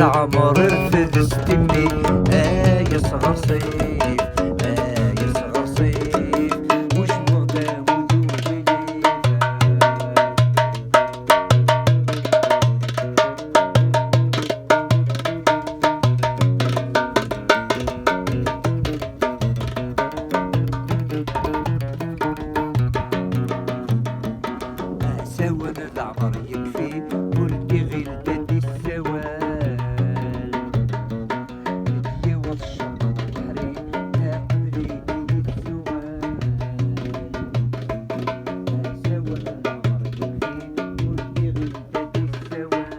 العمر رفد ستمي. يا صغر صيف، يا صغر صيف، وش مقدام وذوبي سوا العمر يكفي ولدي غير دادي السوال. يا والشط والبحري تقبلي بيدي السوال. سوا العمر يكفي ولدي غير دادي السوال.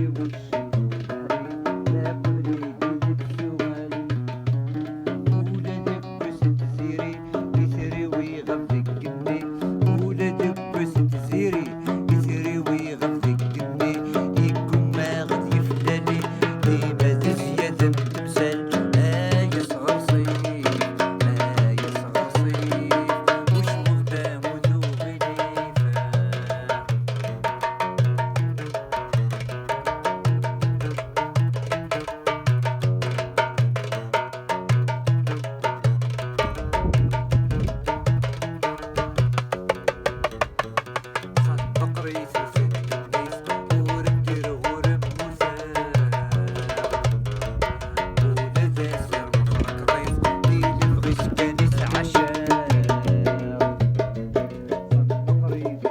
يا والشط والبحري تقبلي بيدي السوال. ولادك بس تسيري يسري ويغفك قدي. ولادك بس تسيري يسري ويغفك قدي. يكون ما غادي يفلالي ديما زيادة من تمثال. يا صغر صيف، يا صغر صيف، وش مقدام وذوبي ليفا. بقري في الدنيس ورمدير ورموزان. ولاد سير مفرق ضيف ديلي بغيت كانيس عشان. بقري في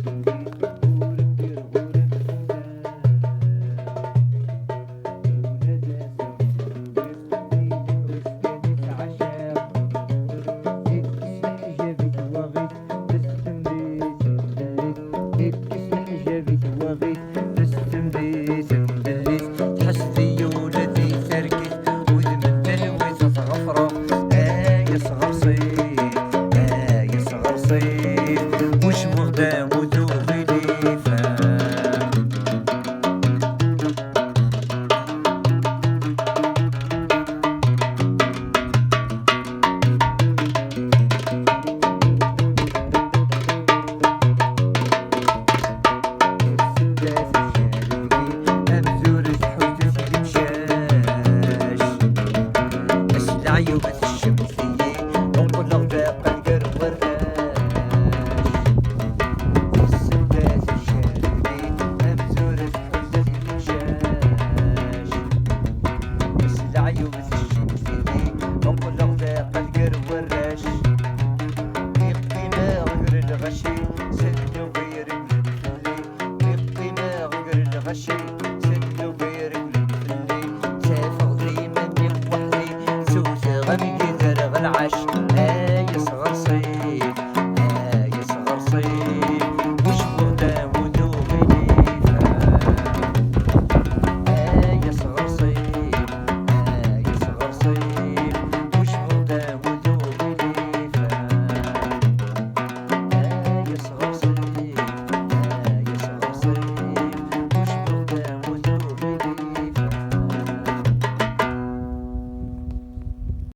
الدنيس ورمدير ورموزان. ولاد سير مفرق ضيف ديلي بغيت كانيس عشان. اكسني جابت وغيت اكسني جابت وغيت تستنبيت مبليت. تحسدي ولادي سرقت ودمنا الويزة غفرة. يا صغر صيف، يا صغر صيف، وش مقدام وذوبي